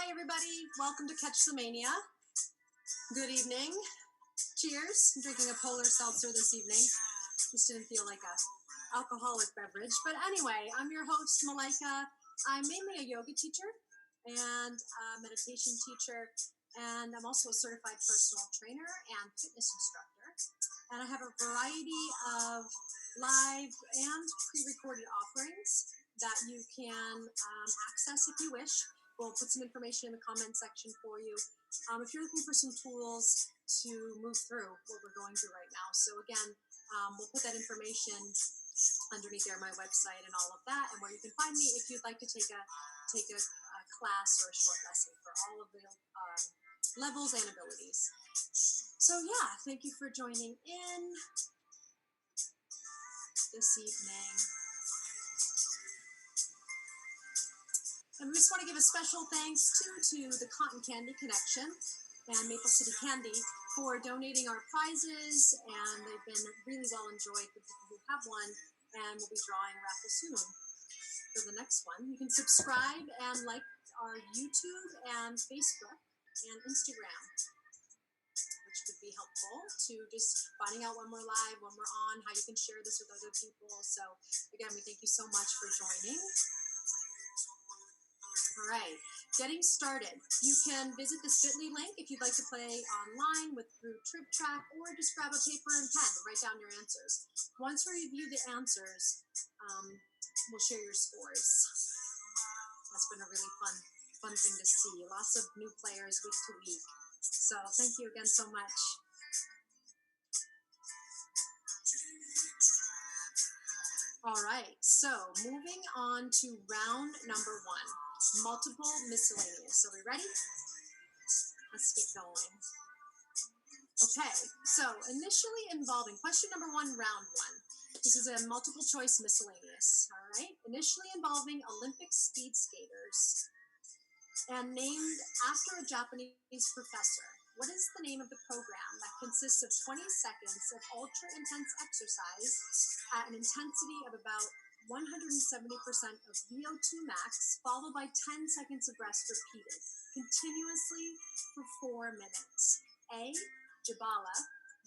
Hi, everybody. Welcome to Catch the Mania. Good evening. Cheers. I'm drinking a polar seltzer this evening. Just didn't feel like a alcoholic beverage. But anyway, I'm your host, Malaika. I'm mainly a yoga teacher and a meditation teacher, and I'm also a certified personal trainer and fitness instructor. And I have a variety of live and pre-recorded offerings that you can access if you wish. We'll put some information in the comment section for you if you're looking for some tools to move through what we're going through right now. So again, we'll put that information underneath there, my website and all of that, and where you can find me if you'd like to take a class or a short lesson for all of the levels and abilities. So yeah, thank you for joining in this evening. And we just want to give a special thanks to the Cotton Candy Connection and Maple City Candy for donating our prizes, and they've been really well enjoyed for people who have won, and we'll be drawing a raffle soon for the next one. You can subscribe and like our YouTube and Facebook and Instagram, which would be helpful to just finding out when we're live, when we're on, how you can share this with other people. So again, we thank you so much for joining. All right, getting started. You can visit this bit.ly link if you'd like to play online through TripTrack, or just grab a paper and pen and write down your answers. Once we review the answers, we'll share your scores. That's been a really fun thing to see. Lots of new players week to week. So thank you again so much. All right, so moving on to round number 1, multiple miscellaneous. So we ready? Let's get going. Okay, so initially involving, question number 1, round 1. This is a multiple choice miscellaneous, all right? Initially involving Olympic speed skaters and named after a Japanese professor. What is the name of the program that consists of 20 seconds of ultra-intense exercise at an intensity of about 170% of VO2 max, followed by 10 seconds of rest repeated continuously for 4 minutes? A, Jabala,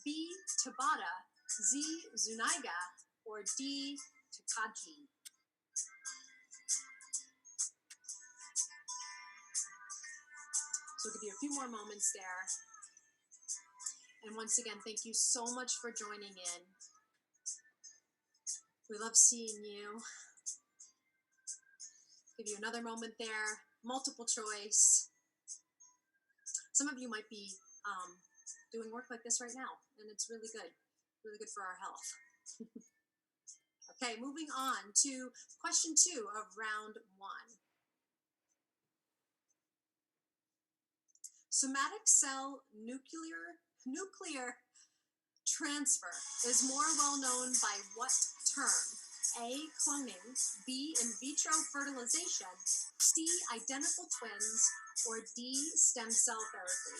B, Tabata, Z, Zuniga, or D, Takagi? So we'll give you a few more moments there. And once again, thank you so much for joining in. We love seeing you. Give you another moment there. Multiple choice. Some of you might be doing work like this right now, and it's really good for our health. Okay, moving on to question 2 of round 1. Somatic cell nuclear transfer is more well known by what term? A, cloning, B, in vitro fertilization, C, identical twins, or D, stem cell therapy?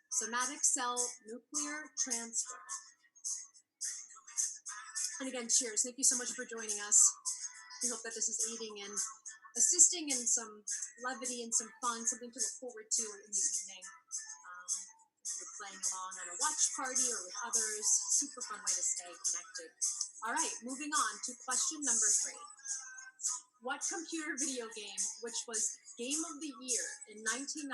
Somatic cell nuclear transfer. And again, cheers. Thank you so much for joining us. We hope that this is aiding and assisting in some levity and some fun, something to look forward to in the evening. If you're playing along on a watch party or with others, super fun way to stay connected. All right, moving on to question number 3. What computer video game, which was Game of the Year in 1997,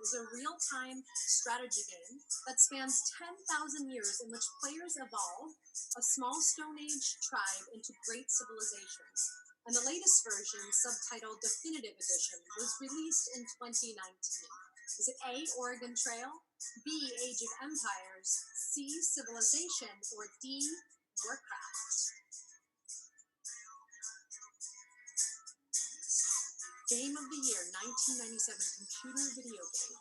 is a real-time strategy game that spans 10,000 years in which players evolve a small Stone Age tribe into great civilizations? And the latest version, subtitled Definitive Edition, was released in 2019. Is it A, Oregon Trail, B, Age of Empires, C, Civilization, or D, Warcraft? Game of the Year, 1997, computer video game.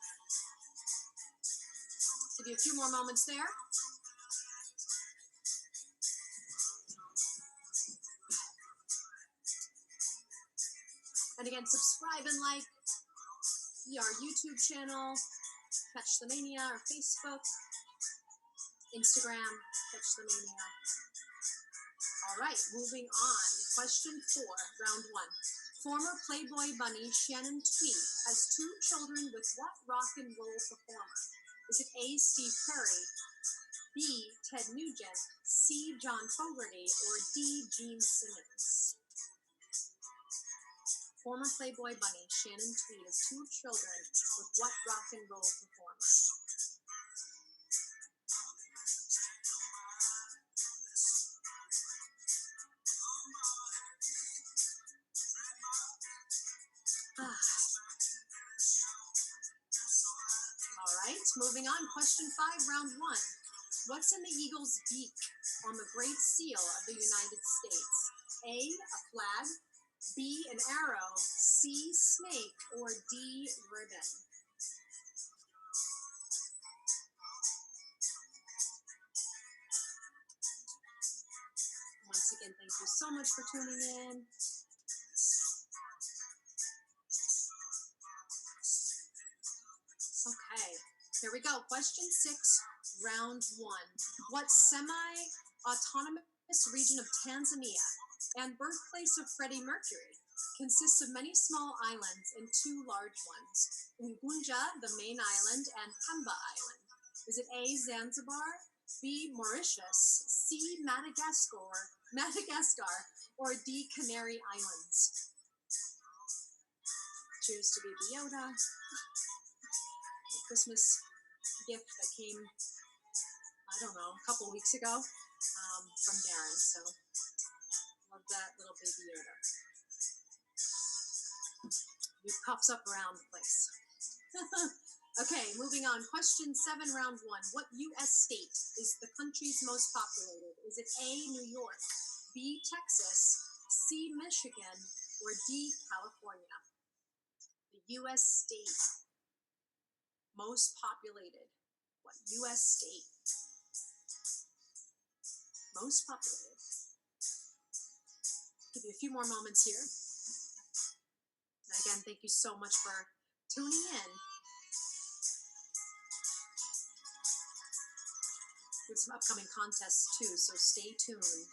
Give you a few more moments there. And again, subscribe and like our YouTube channel, Catch the Mania, our Facebook, Instagram, Catch the Mania. All right, moving on. Question 4, round 1. Former Playboy bunny Shannon Tweed has two children with what rock and roll performer? Is it A. Steve Perry, B. Ted Nugent, C. John Fogerty, or D. Gene Simmons? Former Playboy bunny Shannon Tweed has two children with what rock and roll performer? All right, moving on. Question 5, round 1. What's in the eagle's beak on the Great Seal of the United States? A flag, B, an arrow, C, snake, or D, ribbon? Once again, thank you so much for tuning in. Okay, here we go. Question 6, round 1. What semi-autonomous region of Tanzania and birthplace of Freddie Mercury consists of many small islands and two large ones? Unguja, the main island, and Pemba Island. Is it A, Zanzibar, B, Mauritius, C, Madagascar, or D, Canary Islands? Cheers to Baby Yoda. The Christmas gift that came, I don't know, a couple weeks ago from Darren. So, love that little Baby Yoda. He pops up around the place. Okay, moving on. Question 7, round 1. What U.S. state is the country's most populated? Is it A, New York, B, Texas, C, Michigan, or D, California? The U.S. state most populated. What U.S. state most populated? Give you a few more moments here. And again, thank you so much for tuning in. We have some upcoming contests too, so stay tuned.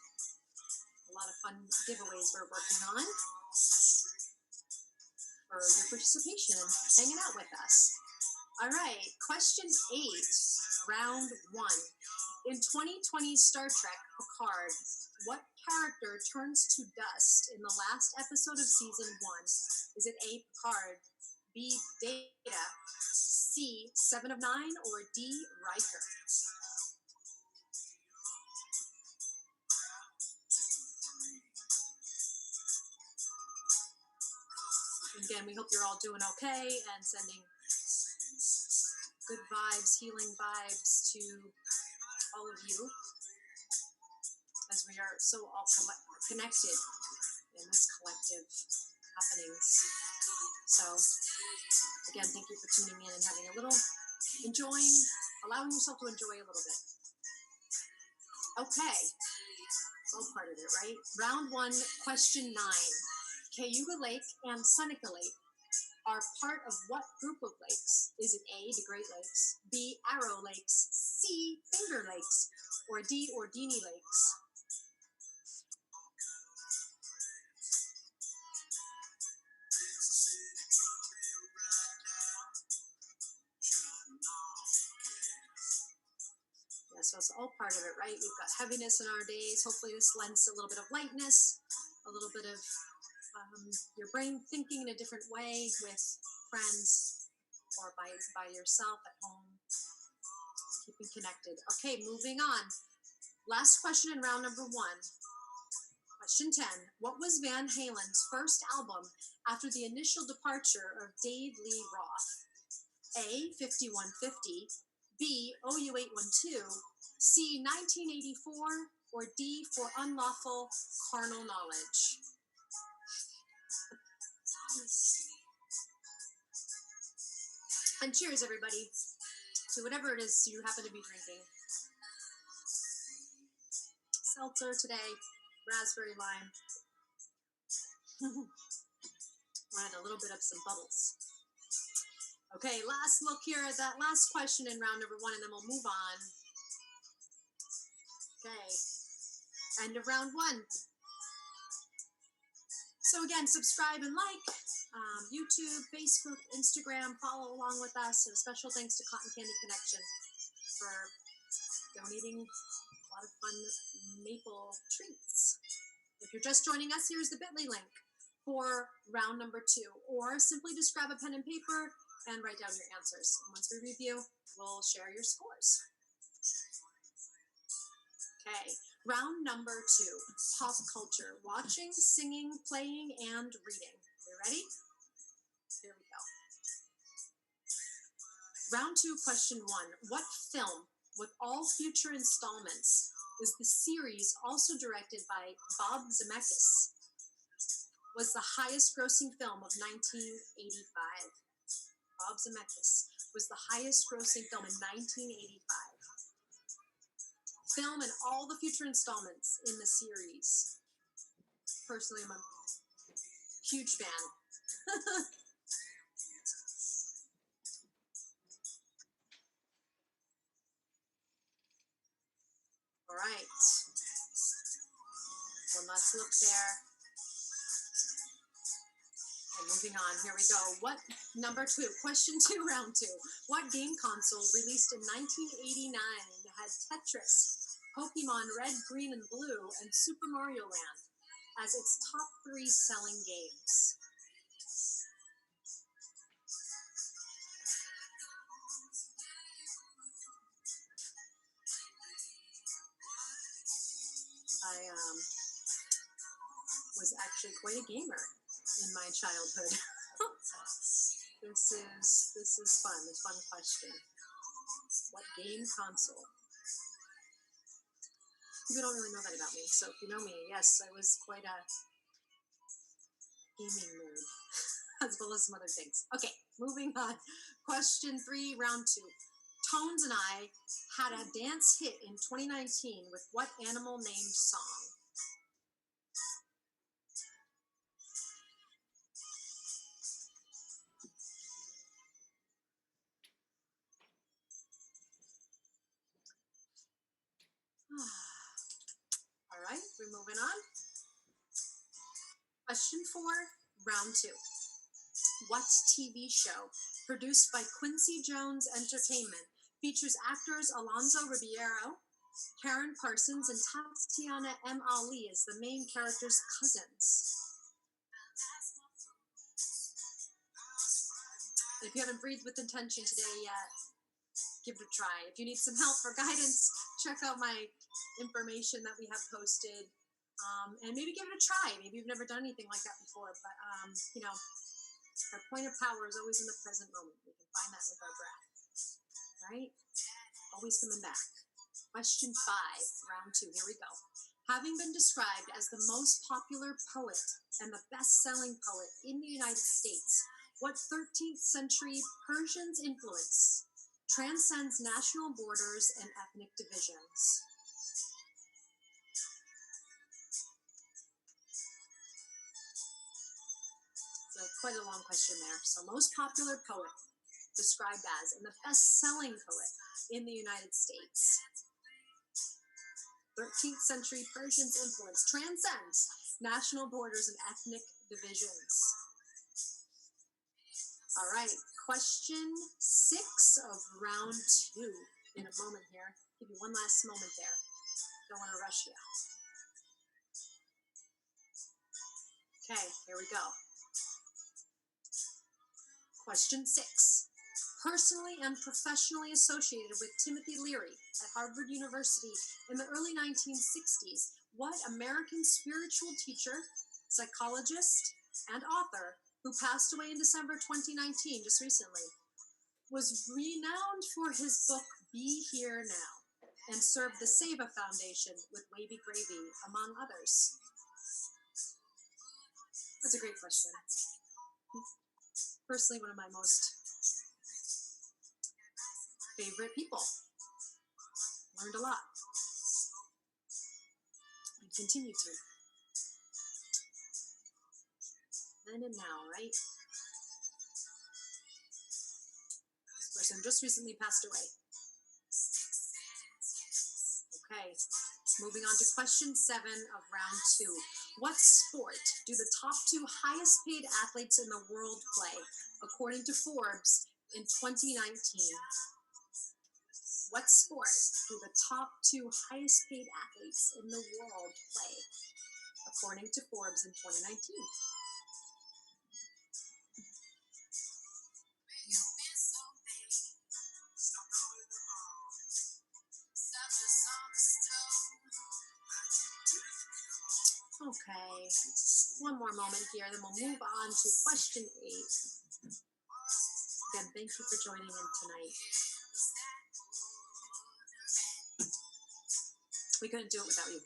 A lot of fun giveaways we're working on for your participation and hanging out with us. All right, question 8, round 1. In 2020's Star Trek Picard, what character turns to dust in the last episode of season 1? Is it A, Picard, B, Data, C, 7 of 9, or D, Riker? Again, we hope you're all doing okay and sending good vibes, healing vibes to all of you as we are so all connected in this collective happenings. So, again, thank you for tuning in and having a little, allowing yourself to enjoy a little bit. Okay, it's all part of it, right? Round 1, question 9. Cayuga Lake and Seneca Lake are part of what group of lakes? Is it A, the Great Lakes, B, Arrow Lakes, C, Finger Lakes, or D, Urdini Lakes? Yeah, so it's all part of it, right? We've got heaviness in our days. Hopefully this lends a little bit of lightness, a little bit of your brain thinking in a different way with friends or by yourself at home, keeping connected. Okay, moving on. Last question in round number 1. Question 10. What was Van Halen's first album after the initial departure of Dave Lee Roth? A, 5150, B, OU812, C, 1984, or D, For Unlawful Carnal Knowledge? And cheers, everybody, to whatever it is you happen to be drinking. Seltzer today, raspberry lime. Wanted a little bit of some bubbles. Okay, last look here at that last question in round number 1, and then we'll move on. Okay, end of round 1. So again, subscribe and like YouTube, Facebook, Instagram. Follow along with us. And a special thanks to Cotton Candy Connection for donating a lot of fun maple treats. If you're just joining us, here's the bit.ly link for round number 2. Or simply just grab a pen and paper and write down your answers. And once we review, we'll share your scores. Okay, round number 2, pop culture. Watching, singing, playing, and reading. Are you ready? Here we go. Round 2, question 1. What film, with all future installments, is the series also directed by Bob Zemeckis, was the highest grossing film of 1985. Bob Zemeckis was the highest grossing film in 1985. Film and all the future installments in the series. Personally, I'm a huge fan. All right. One last look there. And moving on, here we go. What, number 2, question 2, round 2. What game console released in 1989 had Tetris, Pokemon Red, Green, and Blue, and Super Mario Land as its top 3 selling games? I was actually quite a gamer in my childhood. This is fun. A fun question. What game console? People don't really know that about me. So if you know me, yes, I was quite a gaming nerd, as well as some other things. Okay, moving on. Question 3, round 2. Tones and I had a dance hit in 2019 with what animal named song? All right, we're moving on. Question 4, round 2. What TV show, produced by Quincy Jones Entertainment, features actors Alfonso Ribeiro, Karyn Parsons, and Tatyana M. Ali as the main characters' cousins? If you haven't breathed with intention today yet, give it a try. If you need some help or guidance, check out my information that we have posted, and maybe give it a try. Maybe you've never done anything like that before, but you know, our point of power is always in the present moment. We can find that with our breath, right? Always coming back. Question 5, round 2. Here we go. Having been described as the most popular poet and the best-selling poet in the United States, what 13th century Persian's influence transcends national borders and ethnic divisions? So quite a long question there. So most popular poet described as, and the best-selling poet in the United States. 13th century Persian's influence transcends national borders and ethnic divisions. All right, question 6 of round 2 in a moment here. Give you one last moment there. Don't want to rush you. Okay, here we go. Question 6. Personally and professionally associated with Timothy Leary at Harvard University in the early 1960s, what American spiritual teacher, psychologist, and author, who passed away in December 2019, just recently, was renowned for his book Be Here Now and served the Seva Foundation with Wavy Gravy, among others? That's a great question. Personally, one of my most favorite people. Learned a lot. And continue to. Then and now, right? This person just recently passed away. Okay, moving on to question 7 of round 2. What sport do the top two highest paid athletes in the world play, according to Forbes in 2019? What sport do the top two highest paid athletes in the world play, according to Forbes in 2019? Okay, one more moment here, then we'll move on to question 8. Again, thank you for joining in tonight. We couldn't do it without you.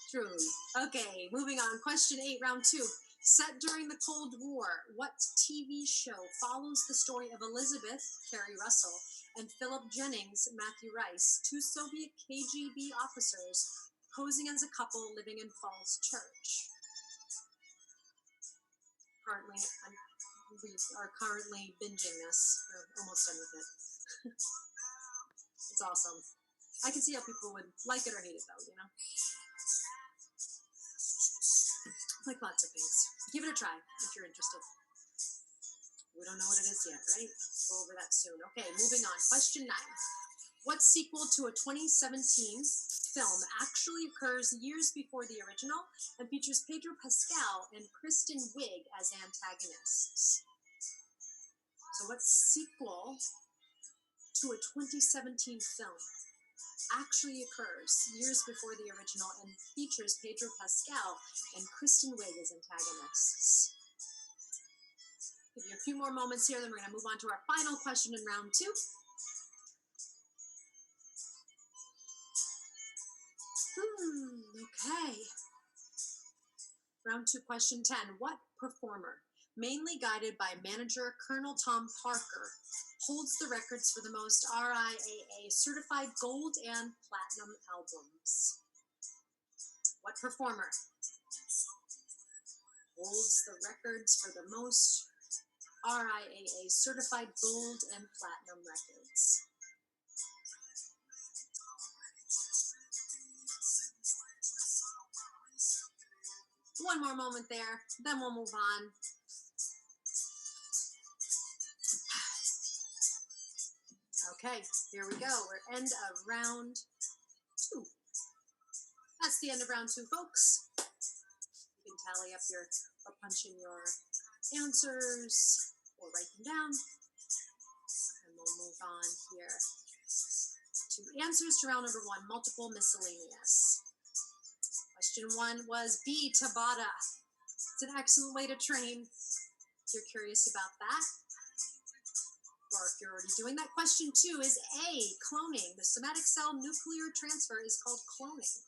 Truly. Okay, moving on. Question 8, round 2. Set during the Cold War, what TV show follows the story of Elizabeth, Keri Russell, and Philip Jennings, Matthew Rhys, two Soviet KGB officers posing as a couple living in Falls Church? We are currently binging this. We're almost done with it. It's awesome. I can see how people would like it or hate it, though, you know? Like lots of things. Give it a try if you're interested. We don't know what it is yet, right? We'll go over that soon. Okay, moving on. Question 9. What sequel to a 2017 film actually occurs years before the original and features Pedro Pascal and Kristen Wiig as antagonists? So what sequel to a 2017 film actually occurs years before the original and features Pedro Pascal and Kristen Wiig as antagonists? Give you a few more moments here, then we're going to move on to our final question in round 2. Okay. Round 2, question 10. What performer, mainly guided by manager Colonel Tom Parker, holds the records for the most RIAA certified gold and platinum albums? What performer holds the records for the most RIAA certified gold and platinum records? One more moment there, then we'll move on. Okay, here we go. We're end of round 2. That's the end of round 2, folks. You can tally up or punch in your answers or write them down. And we'll move on here to answers to round number 1, multiple miscellaneous. Question 1 was B, Tabata. It's an excellent way to train if you're curious about that, or if you're already doing that. Question 2 is A, cloning. The somatic cell nuclear transfer is called cloning.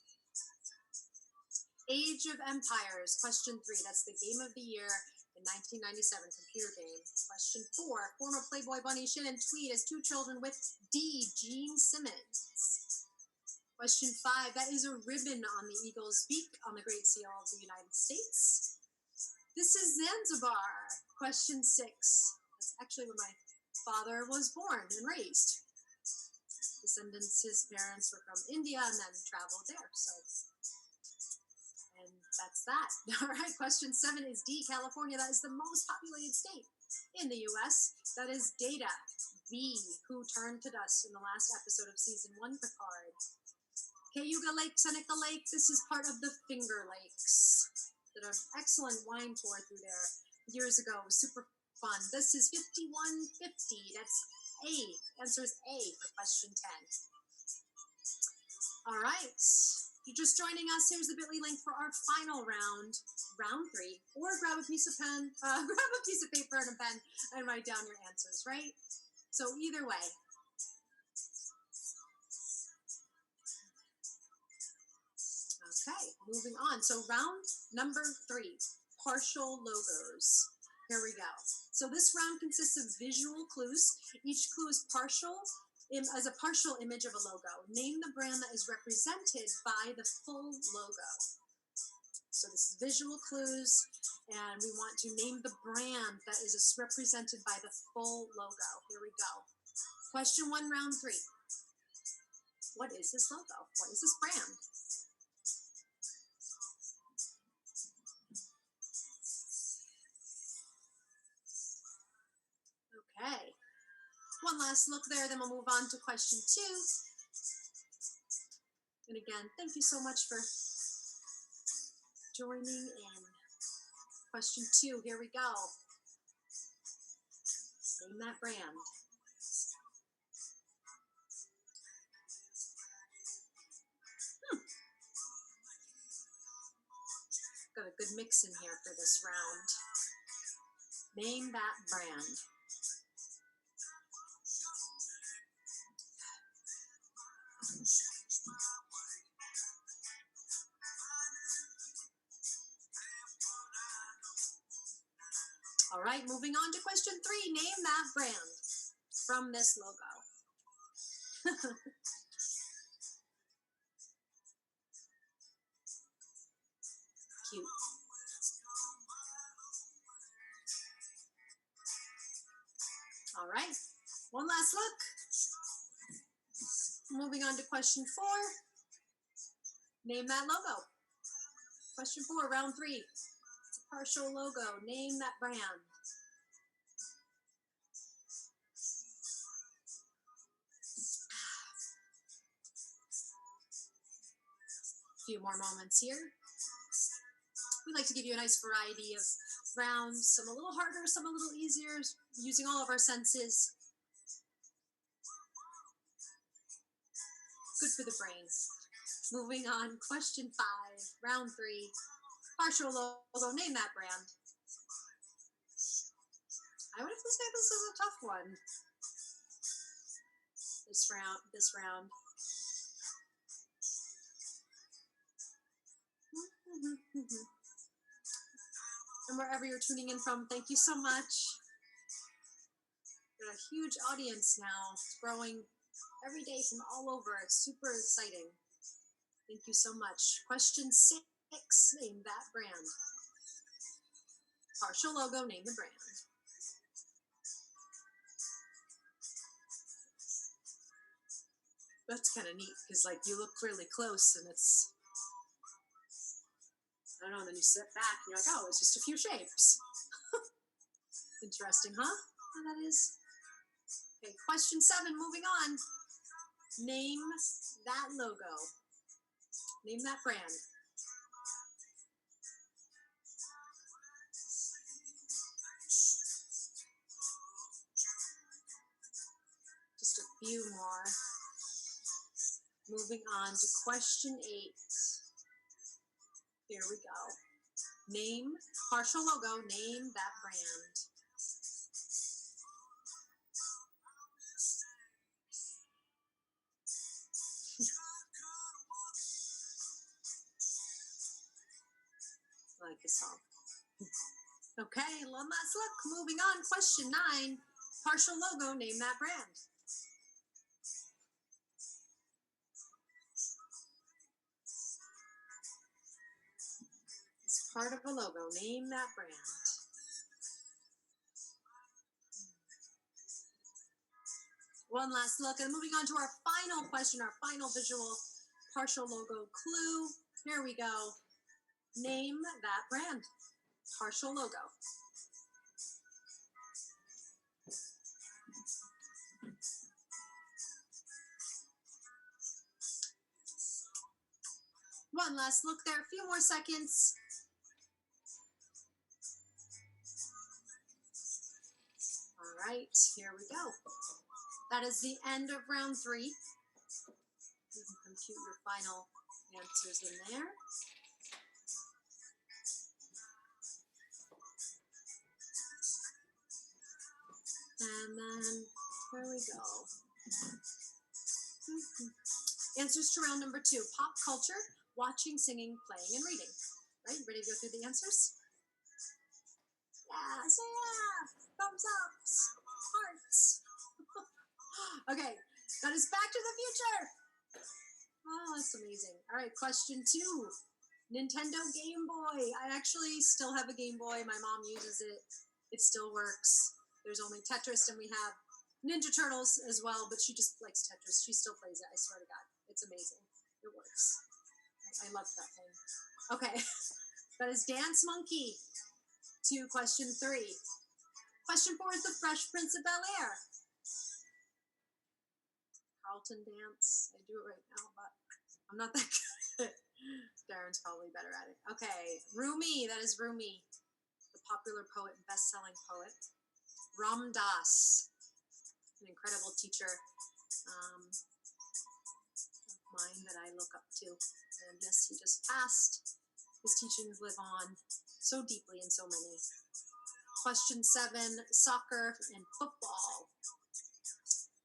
Age of Empires, question 3. That's the game of the year in 1997, computer game. Question 4, former Playboy bunny Shannon Tweed has 2 children with D, Gene Simmons. Question 5, that is a ribbon on the eagle's beak on the Great Seal of the United States. This is Zanzibar. Question 6, that's actually where my father was born and raised. Descendants, his parents were from India and then traveled there, so... And that's that. All right, question 7 is D, California. That is the most populated state in the U.S. That is Data. B, who turned to dust in the last episode of Season 1 Picard. Cayuga Lake, Seneca Lake. This is part of the Finger Lakes. Did an excellent wine tour through there years ago. It was super fun. This is 5150. That's A. Answer is A for question 10. All right. If you're just joining us, here's the bit.ly link for our final round, round 3. Or grab a piece of paper and a pen and write down your answers, right? So either way. Okay, moving on. So round number 3, partial logos. Here we go. So this round consists of visual clues. Each clue is as a partial image of a logo. Name the brand that is represented by the full logo. So this is visual clues, and we want to name the brand that is represented by the full logo. Here we go. Question 1, round 3. What is this logo? What is this brand? last look there, then we'll move on to question 2. And again, thank you so much for joining in. Question 2, here we go. Name that brand. Got a good mix in here for this round. Name that brand. All right, moving on to question 3. Name that brand from this logo. Cute. All right, one last look. Moving on to question 4. Name that logo. Question 4, round 3. It's a partial logo. Name that brand. A few more moments here. We like to give you a nice variety of rounds, some a little harder, some a little easier, using all of our senses. Good for the brain. Moving on, question 5, round 3. Partial logo, name that brand. I would have to say this is a tough one. This round. And wherever you're tuning in from, thank you so much. We've got a huge audience now. It's growing every day from all over. It's super exciting. Thank you so much. Question 6, name that brand. Partial logo, name the brand. That's kind of neat because, like, you look really close and it's, I don't know, then you sit back and you're like, oh, it's just a few shapes. Interesting, huh? How that is. Okay, question 7, moving on. Name that logo. Name that brand. Just a few more. Moving on to question 8. Here we go. Name, partial logo, name that brand. I like this song. Okay, one last look. Moving on, question 9. Partial logo, name that brand. It's part of a logo. Name that brand. One last look, and moving on to our final question, our final visual partial logo clue. Here we go. Name that brand. Partial logo. One last look there, a few more seconds. All right, here we go. That is the end of round 3. You can compute your final answers in there. And then, there we go. Answers to round number 2. Pop culture, watching, singing, playing, and reading. Right, you ready to go through the answers? Yeah, say yeah! Thumbs up! Hearts! Okay, that is Back to the Future! Oh, that's amazing. All right, question 2. Nintendo Game Boy. I actually still have a Game Boy. My mom uses it. It still works. There's only Tetris, and we have Ninja Turtles as well, but she just likes Tetris. She still plays it, I swear to God. It's amazing. It works. I love that thing. Okay, that is Dance Monkey. To question 3. Question 4 is the Fresh Prince of Bel Air. Carlton dance. I do it right now, but I'm not that good. Darren's probably better at it. Okay, Rumi, that is Rumi, the popular poet and best-selling poet. Ram Dass, an incredible teacher of mine that I look up to. And yes, he just passed. His teachings live on so deeply in so many. Question 7, soccer and football.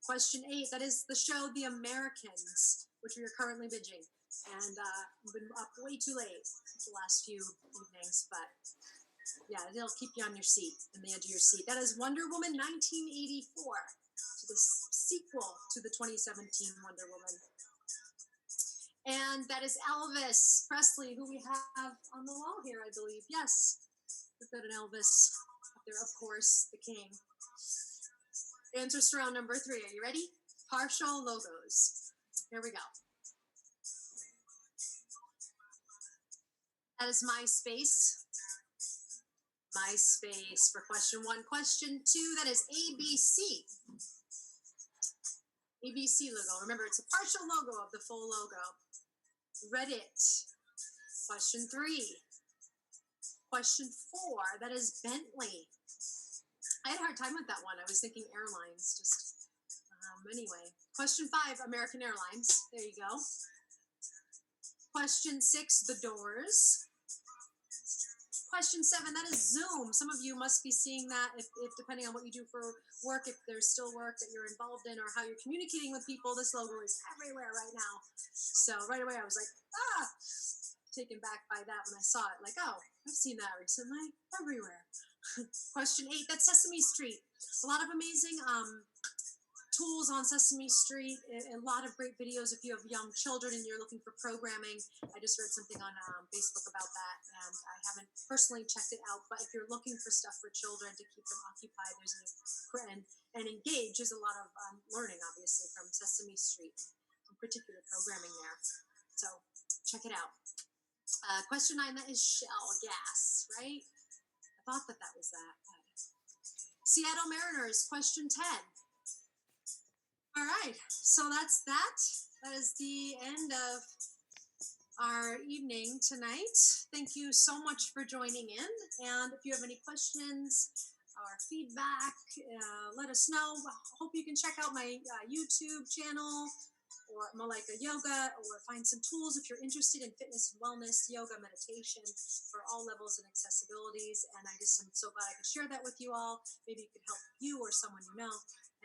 Question 8, that is the show The Americans, which we are currently binging. And I've been up way too late the last few evenings, but yeah, it'll keep you on your seat, in the edge of your seat. That is Wonder Woman 1984, to the sequel to the 2017 Wonder Woman. And that is Elvis Presley, who we have on the wall here, I believe. Yes, we've got an Elvis up there, of course, the king. Answer round number 3. Are you ready? Partial logos. Here we go. That is MySpace. MySpace for question 1. Question 2, that is ABC. ABC logo. Remember, it's a partial logo of the full logo. Reddit. Question 3. Question 4, that is Bentley. I had a hard time with that one. I was thinking airlines, just anyway. Question 5, American Airlines. There you go. Question 6, The Doors. Question 7, that is Zoom. Some of you must be seeing that if depending on what you do for work, if there's still work that you're involved in or how you're communicating with people, this logo is everywhere right now. So right away I was like, taken back by that when I saw it. Like, oh, I've seen that recently. Everywhere. Question 8, that's Sesame Street. A lot of amazing tools on Sesame Street, a lot of great videos if you have young children and you're looking for programming. I just read something on Facebook about that, and I haven't personally checked it out, but if you're looking for stuff for children to keep them occupied, there's and engage, there's a lot of learning, obviously, from Sesame Street, some particular programming there. So check it out. Question 9, that is Shell gas, right? I thought that was that. Seattle Mariners, question 10. All right, so that's that. That is the end of our evening tonight. Thank you so much for joining in. And if you have any questions or feedback, let us know. Hope you can check out my YouTube channel or Malaika Yoga, or find some tools if you're interested in fitness and wellness, yoga, meditation for all levels and accessibilities. And I just am so glad I could share that with you all. Maybe it could help you or someone you know.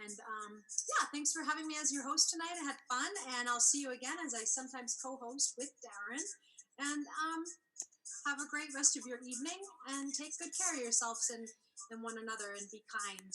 And yeah, thanks for having me as your host tonight. I had fun, and I'll see you again as I sometimes co-host with Darren. And have a great rest of your evening, and take good care of yourselves and one another, and be kind.